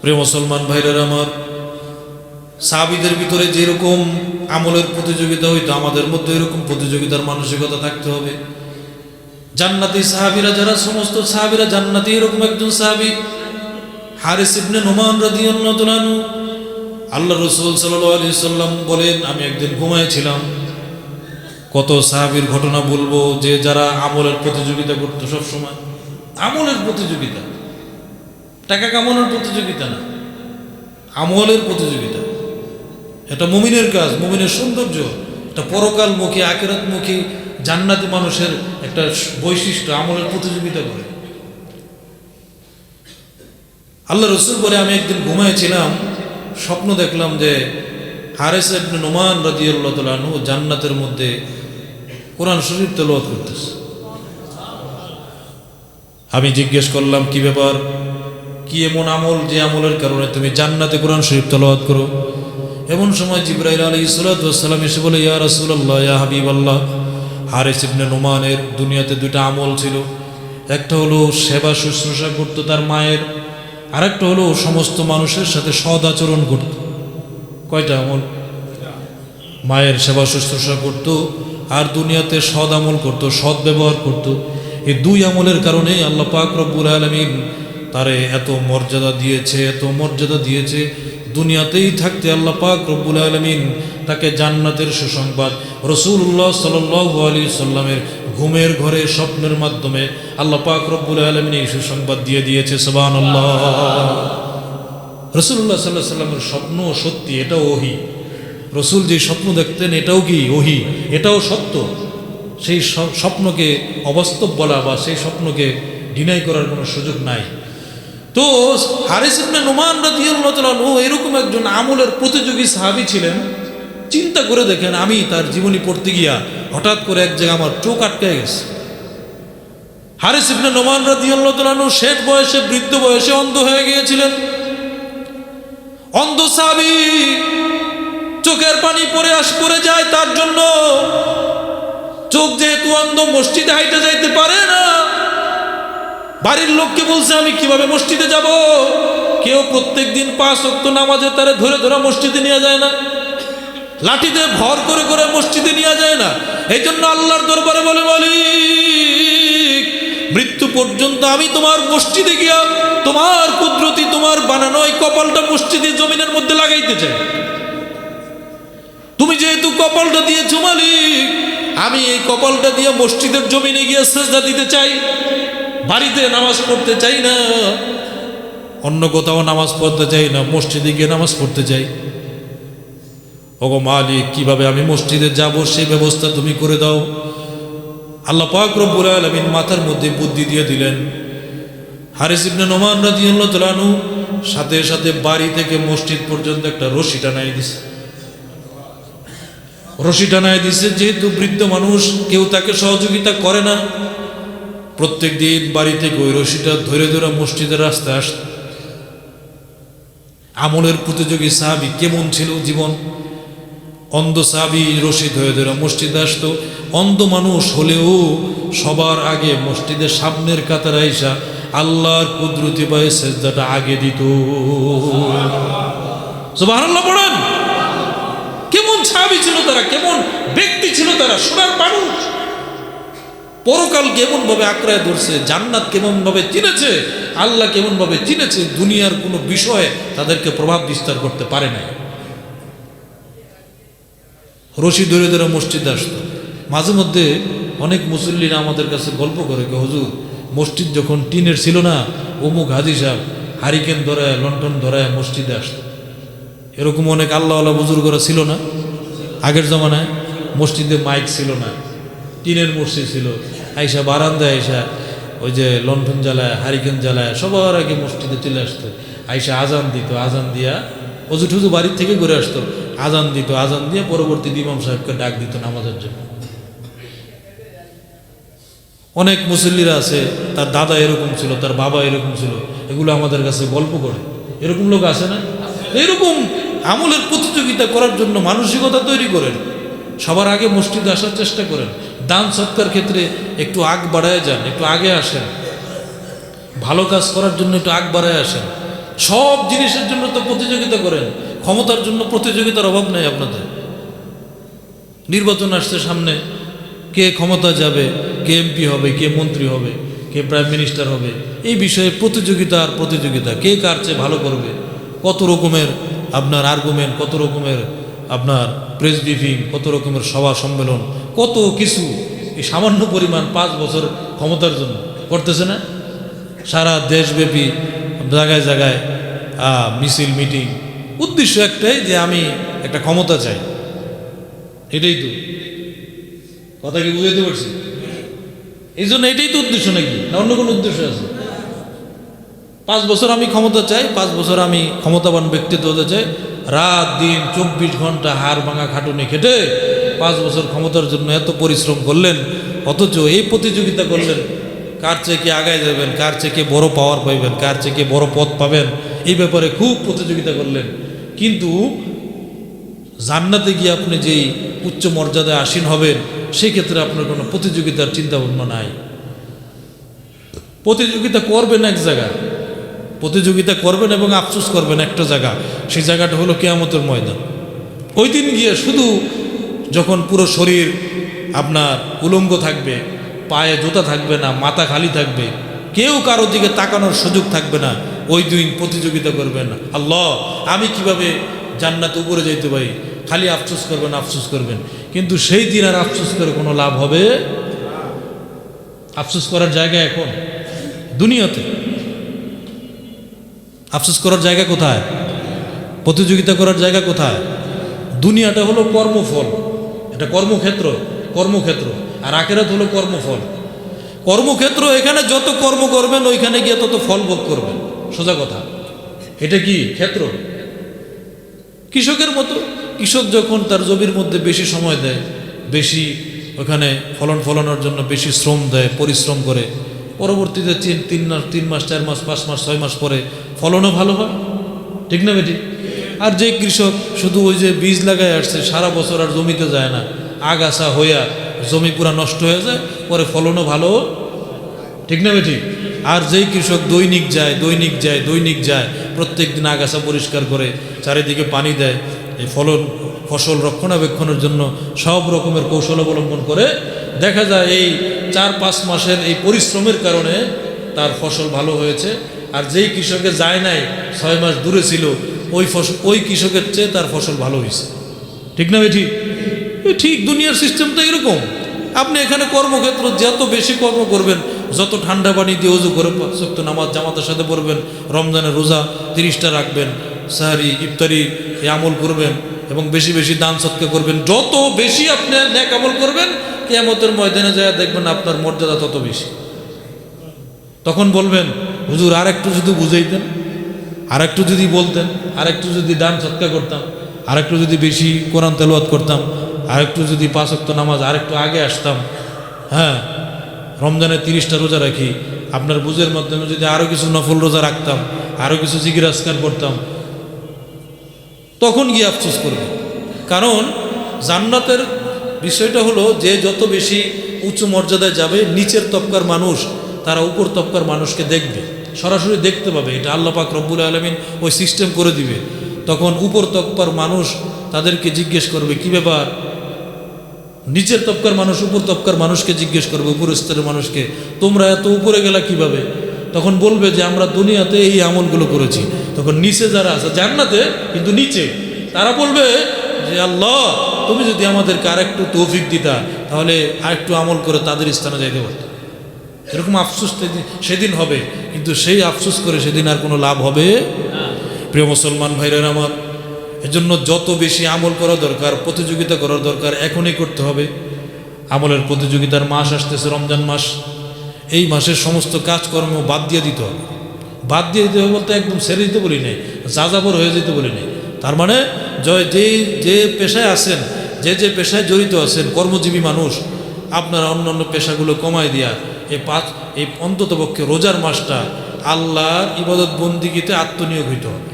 প্রিয় মুসলমান ভাইরা আমার, সাহাবীদের ভিতরে যেরকম আমলের প্রতিযোগিতা হইতো, আমাদের মধ্যে এরকম প্রতিযোগিতার মানসিকতা থাকতে হবে। জান্নাতি সাহাবীরা যারা, সমস্ত সাহাবীরা জান্নাতি, এরকম একজন সাহাবী হারিস ইবনে নুমান রাদিয়াল্লাহু তাআলা আনহু। আল্লাহ রাসূল সাল্লাল্লাহু আলাইহি সাল্লাম বলেন, আমি একদিন ঘুমাইছিলাম। কত সাহাবীর ঘটনা বলবো যে যারা আমলের প্রতিযোগিতা করতো, সব সময় আমলের প্রতিযোগিতা, টাকা কামানোর প্রতিযোগিতা না, আমলের প্রতিযোগিতা। এটা মুমিনের কাজ, মুমিনের সৌন্দর্য, এটা পরকালমুখী আখিরাতমুখী জান্নাতি মানুষের একটা বৈশিষ্ট্য, আমলের প্রতিযোগিতা করে। আল্লাহ রাসূল বলে, আমি একদিন ঘুমাইছিলাম, স্বপ্ন দেখলাম যে হারিস ইবনে নুমান রাদিয়াল্লাহু তাআলা আনহু জান্নাতের মধ্যে কোরআন শরীফ তেলাওয়াত করতেছে। আমি জিজ্ঞেস করলাম, কি ব্যাপার, কি এমন আমল যে আমলের কারণে তুমি জান্নাতে কোরআন শরীফ তেলাওয়াত করো? এমন সময় জিবরাইল আলাইহিস সালাতু ওয়াস সালাম এসে বলে, ইয়া রাসূলুল্লাহ, ইয়া হাবিবাল্লাহ, হারিস ইবনে নুমানের দুনিয়াতে দুইটা আমল ছিল। একটা হলো সেবা শুশ্রূষা করত তার মায়ের, আরেকটা হলো সমস্ত মানুষের সাথে সৎ আচরণ করত। কয়টা আমল? মায়ের সেবা শুশ্রূষা করত, আর দুনিয়াতে সৎ আমল করত, সৎ ব্যবহার করত। এই দুই আমলের কারণে আল্লাহ পাক রব্বুল আলামিন তারে এত মর্যাদা দিয়েছে, এত মর্যাদা দিয়েছে। দুনিয়াতেই থাকতে আল্লাহ পাক রব্বুল আলামিন তাকে জান্নাতের সুসংবাদ রাসূলুল্লাহ সাল্লাল্লাহু আলাইহি সাল্লামের ঘুমের ঘরে স্বপ্নের মাধ্যমে আল্লাহ পাক রব্বুল আলামিন এই সুসংবাদ দিয়ে দিয়েছে। সুবহানাল্লাহ। রাসূলুল্লাহ সাল্লাল্লাহু আলাইহি সাল্লামের স্বপ্ন সত্যি, এটাও ওহী। রাসূল যে স্বপ্ন দেখতেন এটাও কি ওহী, এটাও সত্য। সেই স্বপ্নকে অবাস্তব বলা বা সেই স্বপ্নকে ডিনাই করার কোনো সুযোগ নাই। তো হারিস ইবনে নুমান রাদিয়াল্লাহু তাআলা আনহু এরকম একজন আমলের প্রতিযোগী সাহাবী ছিলেন। চিন্তা করে দেখেন, আমি তার জীবনী পড়তে গিয়া হঠাৎ করে এক জায়গায় আমার চোখ আটকে গেছে। হারিস ইবনে নুমান রাদিয়াল্লাহু তাআলা আনহু শেষ বয়সে, বৃদ্ধ বয়সে অন্ধ হয়ে গিয়েছিলেন। অন্ধ সাহাবী, চোখের পানি পড়ে যায় তার জন্য। চোখ যেহেতু অন্ধ, মসজিদে হাইটে যাইতে পারে না। বাড়ির লোককে বলছে, আমি কিভাবে মসজিদে যাব? কেউ প্রত্যেক দিন 5 ওয়াক্ত নামাজে তারে ধরে ধরে মসজিদে নিয়ে যায় না, লাঠিতে ভর করে করে মসজিদে নিয়ে যায় না। এই জন্য আল্লাহর দরবারে বলে, মালিক, মৃত্যু পর্যন্ত আমি তোমার মসজিদে গিয়া তোমার কুদরতি, তোমার বানানো এই কপালটা মসজিদে জমিনের মধ্যে লাগাইতে চাই। তুমি যেহেতু কপালটা দিয়েছো মালিক, আমি এই কপালটা দিয়ে মসজিদের জমিনে গিয়ে সেজদা দিতে চাই। বাড়িতে নামাজ পড়তে চাই না, অন্য কোথাও নামাজ পড়তে চাই না, মসজিদে গিয়ে নামাজ পড়তে চাই। ওগো মালিক, কিভাবে আমি মসজিদে যাব সেই ব্যবস্থা তুমি করে দাও। আল্লাহ পাক রব্বুল আলামিন মাথার মধ্যে বুদ্ধি দিয়ে দিলেন। হারিস ইবনে নুমান রাদিয়াল্লাহু তাআলা আনহু সাথে সাথে বাড়ি থেকে মসজিদ পর্যন্ত একটা রশি টানাই দিছে। রশি টানাই দিছে, যেহেতু বৃদ্ধ মানুষ, কেউ তাকে সহযোগিতা করে না। প্রত্যেক দিন বাড়ি থেকে ওই রশিটা ধরে ধরে মসজিদের রাস্তায় আসত। আমলের প্রতিযোগী সাহাবী কেমন ছিল জীবন? অন্ধ সাহাবী রশি ধরে ধরে মসজিদে আসতো। অন্ধ মানুষ হলেও সবার আগে মসজিদের সামনের কাতারে আইসা আল্লাহর কুদরতি পায়ে সেজদাটা আগে দিত। সুবহানাল্লাহ পড়েন। কেমন সাহাবী ছিল তারা, কেমন ব্যক্তি ছিল তারা, সোনার মানুষ। পরকাল কেমন ভাবে আঁকড়ায় ধরছে, জান্নাত কেমন ভাবে চিনেছে, আল্লাহ কেমন ভাবে চিনেছে, দুনিয়ার কোনো বিষয়ে তাদেরকে প্রভাব বিস্তার করতে পারে না। রশি ধরে ধরে মসজিদে আসতো। মাঝে মধ্যে অনেক মুসল্লিরা আমাদের কাছে গল্প করে, হুজুর, মসজিদ যখন টিনের ছিল না, অমুক হাজী সাহেব হারিকেন ধরায়, লন্ঠন ধরায় মসজিদে আসতো। এরকম অনেক আল্লাহওয়ালা বুজুর্গরা ছিল না আগের জমানায়? মসজিদে মাইক ছিল না, টিনের মসজিদ ছিল। আইসা বারান্দায় আইসা ওই যে লন্ঠন জ্বালায়, হারিকেন জ্বালায় সবার আগে মসজিদে চলে আসতো। আইসা আজান দিত, আজান দিয়া অজু টুজু বাড়ির থেকে ঘুরে আসতো, আজান দিত, আজান দিয়ে পরবর্তী ইমাম সাহেবকে ডাক দিত নামাজের জন্য। অনেক মুসল্লিরা আছে, তার দাদা এরকম ছিল, তার বাবা এরকম ছিল, এগুলো আমাদের কাছে গল্প করে। এরকম লোক আছে না? এরকম আমলের প্রতিযোগিতা করার জন্য মানসিকতা তৈরি করেন। সবার আগে মসজিদে আসার চেষ্টা করেন। দান সৎকার ক্ষেত্রে একটু আগ বাড়ায় যান, একটু আগে আসেন। ভালো কাজ করার জন্য একটু আগ বাড়ায় আসেন। সব জিনিসের জন্য তো প্রতিযোগিতা করেন, ক্ষমতার জন্য প্রতিযোগিতার অভাব নেই আপনাদের। নির্বাচন আসছে সামনে, কে ক্ষমতা যাবে, কে এমপি হবে, কে মন্ত্রী হবে, কে প্রাইম মিনিস্টার হবে, এই বিষয়ে প্রতিযোগিতা আর প্রতিযোগিতা, কে কার চেয়ে ভালো করবে, কত রকমের আপনার আর্গুমেন্ট, কত রকমের আপনার প্রেস ব্রিফিং, কত রকমের সভা সম্মেলন, কত কিছু এই সামান্য পরিমাণ 5 বছর ক্ষমতার জন্য করতেছে না? সারা দেশব্যাপী জায়গায় জায়গায় মিছিল, মিটিং, উদ্দেশ্য একটাই যে আমি একটা ক্ষমতা চাই। এটাই তো কথা, কি বুঝাইতে পারছি? এই জন্য এটাই তো উদ্দেশ্য নাকি, না অন্য কোনো উদ্দেশ্য আছে? 5 বছর আমি ক্ষমতা চাই, 5 বছর আমি ক্ষমতাবান ব্যক্তিত্ব হতে চাই, রাত দিন 24 ঘন্টা হাড় ভাঙা খাটুনি খেটে 5 বছর ক্ষমতার জন্য এত পরিশ্রম করলেন, অথচ এই প্রতিযোগিতা করলেন কার চেয়ে কে আগায় যাবেন, কার চেয়ে কে বড় পাওয়ার পাইবেন, কার চেয়ে কে বড় পদ পাবেন, এই ব্যাপারে খুব প্রতিযোগিতা করলেন। কিন্তু জান্নাতে গিয়ে আপনি যেই উচ্চ মর্যাদায় আসীন হবেন, সেই ক্ষেত্রে আপনার কোনো প্রতিযোগিতার চিন্তাভাবনা নাই। প্রতিযোগিতা করবেন এক জায়গায়, প্রতিযোগিতা করবেন এবং আফসোস করবেন একটা জায়গা, সেই জায়গাটা হলো কিয়ামতের ময়দান। ওই দিন গিয়ে শুধু যখন পুরো শরীর আপনার উলঙ্গ থাকবে, পায়ে জুতা থাকবে না, মাথা খালি থাকবে, কেউ কারো দিকে তাকানোর সুযোগ থাকবে না, ওই দিন প্রতিযোগিতা করবেন, আল্লাহ আমি কিভাবে জান্নাতে উপরে যাইতে পারি, খালি আফসোস করবেন, আফসোস করবেন। কিন্তু সেই দিন আর আফসোস করে কোনো লাভ হবে? আফসোস করার জায়গা এখন দুনিয়াতে। আফসোস করার জায়গা কোথায়? প্রতিযোগিতা করার জায়গা কোথায়? দুনিয়াটা হলো কর্মফল, এটা কর্মক্ষেত্র, কর্মক্ষেত্র। আর আখিরাত হলো কর্মফল। কর্মক্ষেত্র, এখানে যত কর্ম করবেন ওইখানে গিয়ে তত ফল ভোগ করবেন, সোজা কথা। এটা কি ক্ষেত্র? কৃষকের মতো, কৃষক যখন তার জমির মধ্যে বেশি সময় দেয়, বেশি ওখানে ফলনের জন্য বেশি শ্রম দেয়, পরিশ্রম করে, পরবর্তীতে 3 মাস 4 মাস 5 মাস 6 মাস পরে ফলনও ভালো হয়, ঠিক না বেটি? আর যে কৃষক শুধু ওই যে বীজ লাগায় আসছে, সারা বছর আর জমিতে যায় না, আগাছা হইয়া জমি পুরা নষ্ট হয়ে যায়, পরে ফলনও ভালো, ঠিক না বেটি? আর যেই কৃষক দৈনিক যায়, দৈনিক যায়, দৈনিক যায়, প্রত্যেক দিন আগাছা পরিষ্কার করে, চারিদিকে পানি দেয়, এই ফসল রক্ষণাবেক্ষণের জন্য সব রকমের কৌশল অবলম্বন করে, দেখা যায় এই 4-5 মাসের এই পরিশ্রমের কারণে তার ফসল ভালো হয়েছে। আর যেই কৃষকের যায় নাই, 6 মাস দূরে ছিল, ওই কৃষকের চেয়ে তার ফসল ভালো হয়েছে, ঠিক না বেটি? ঠিক দুনিয়ার সিস্টেমটা এরকম। আপনি এখানে কর্মক্ষেত্র যত বেশি কর্ম করবেন, যত ঠান্ডা পানি দিয়ে ওযু করে 5 ওয়াক্ত নামাজ জামাতের সাথে পড়বেন, রমজানের রোজা 30টা রাখবেন, সাহারি ইফতারি এই আমল করবেন এবং বেশি বেশি দান সৎকা করবেন, যত বেশি আপনি নেক আমল করবেন, কিয়ামতের ময়দানে যায় দেখবেন আপনার মর্যাদা তত বেশি। তখন বলবেন, হুজুর আর একটু যদি বুঝাইতেন, আর একটু যদি বলতেন, আর একটু যদি দান সৎকা করতাম, আর একটু যদি বেশি কোরআন তেলাওয়াত করতাম, আর একটু যদি 5 ওয়াক্ত নামাজ আর একটু আগে আসতাম, হ্যাঁ রমজানে 30টা রোজা রাখি, আপনার বুঝের মাধ্যমে যদি আরও কিছু নফল রোজা রাখতাম, আরও কিছু জিকির আজকার করতাম, তখন গিয়ে আফসোস করবে। কারণ জান্নাতের বিষয়টা হলো যে যত বেশি উঁচু মর্যাদায় যাবে, নিচের তবকার মানুষ তারা উপর তবকার মানুষকে দেখবে, সরাসরি দেখতে পাবে। এটা আল্লাহ পাক রব্বুল আলামিন ওই সিস্টেম করে দিবে। তখন উপর তবকার মানুষ তাদেরকে জিজ্ঞেস করবে, কী ব্যাপার? নিচের তবকার মানুষ উপর তবকার মানুষকে জিজ্ঞেস করবে, উপর স্তরের মানুষকে, তোমরা এত উপরে গেলা কিভাবে? তখন বলবে যে আমরা দুনিয়াতে এই আমলগুলো করেছি। তখন নিচে যারা আছে জান্নাতে কিন্তু নিচে, তারা বলবে যে আল্লাহ তুমি যদি আমাদেরকে আরেকটু তৌফিক দিতা, তাহলে আরেকটু আমল করে তাদের স্থানে যাইতে পারতাম। এরকম আফসোস সেদিন হবে, কিন্তু সেই আফসোস করে সেদিন আর কোনো লাভ হবে না। প্রিয় মুসলমান ভাইরা আমার, এজন্য যত বেশি আমল করা দরকার, প্রতিযোগিতা করার দরকার, এখনই করতে হবে। আমলের প্রতিযোগিতার মাস আসতেছে, রমজান মাস। এই মাসের সমস্ত কাজকর্ম বাদ দিয়ে দিতে হবে। বাদ দিয়ে দিতে হবে বলতে একদম ছেড়ে দিতে বলি নাই, যাযাবর হয়ে যেতে বলি নাই। তার মানে যে পেশায় আছেন, যে পেশায় জড়িত আছেন, কর্মজীবী মানুষ, আপনারা অন্যান্য পেশাগুলো কমায় দিয়া এই অন্ততপক্ষে রোজার মাসটা আল্লাহর ইবাদত বন্দিগিতে আত্মনিয়োগ হইতে হবে।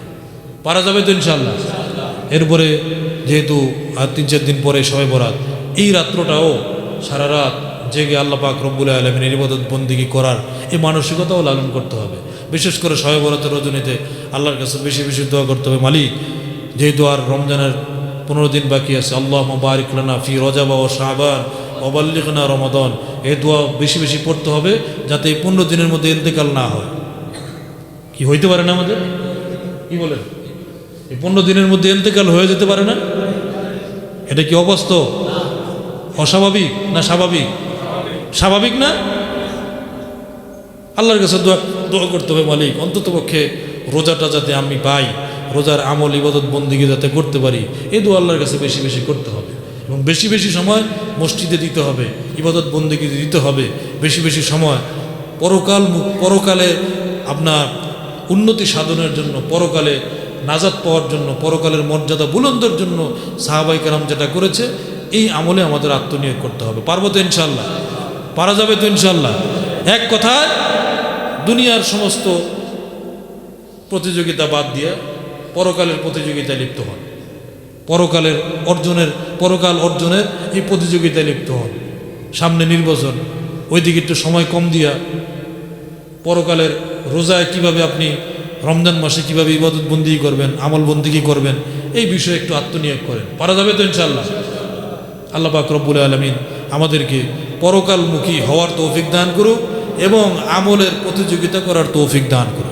পারা যাবে তো ইনশাআল্লাহ? এরপরে যেহেতু আর 3-4 দিন পরে শবে বরাত, এই রাত্রটাও সারা রাত জেগে আল্লাহ পাক রব্বুল আলামিনের ইবাদত বন্দিগি করার এই মানসিকতাও লালন করতে হবে। বিশেষ করে শবে বরাতের রজনীতে আল্লাহর কাছে বেশি বেশি দোয়া করতে হবে। মালিক, যে দোয়ার রমজানের 15 দিন বাকি আছে, আল্লাহুম্মা বারিক লানা ফি রজব ওয়া শাবান ওয়া বাল্লিগনা রমাদান, এই দোয়া বেশি বেশি পড়তে হবে যাতে এই 15 দিনের মধ্যে ইন্তেকাল না হয়। কি হইতে পারে না আমাদের? কি বলেন? এই 15 দিনের মধ্যে ইন্তেকাল হয়ে যেতে পারে না? এটা কি অবাস্তব, অস্বাভাবিক না স্বাভাবিক? স্বাভাবিক না? আল্লাহর কাছে দোয়া করতে হবে, মালিক অন্ততপক্ষে রোজাটা যাতে আমি পাই, রোজার আমল ইবাদত বন্দিগি যাতে করতে পারি, এই দোয়া আল্লাহর কাছে বেশি বেশি করতে হবে। এবং বেশি বেশি সময় মসজিদে দিতে হবে, ইবাদত বন্দিগি দিতে হবে বেশি বেশি সময়। পরকালে আপনার উন্নতি সাধনের জন্য, পরকালে নাজাত পাওয়ার জন্য, পরকালের মর্যাদা বুলন্দের জন্য সাহাবায়ে কেরাম যেটা করেছে, এই আমলে আমাদের আত্মনিয়োগ করতে হবে। পারবো তো ইনশাল্লাহ? পারা যাবে তো ইনশাল্লাহ? এক কথায় দুনিয়ার সমস্ত প্রতিযোগিতা বাদ দিয়ে পরকালের প্রতিযোগিতায় লিপ্ত হন, পরকাল অর্জনের এই প্রতিযোগিতায় লিপ্ত হন। সামনে নির্বাচন, ওইদিকে একটু সময় কম দিয়া পরকালের রোজায় কিভাবে আপনি রমজান মাসে কিভাবে ইবাদত বন্দি করবেন, আমল বন্দিগি করবেন, এই বিষয়ে একটু আত্মনিয়োগ করেন। পারা যাবে তো ইনশাল্লাহ? আল্লাহ পাক রব্বুল আলামিন আমাদেরকে পরকালমুখী হওয়ার তৌফিক দান করুক এবং আমলের প্রতিযোগিতা করার তৌফিক দান করুক।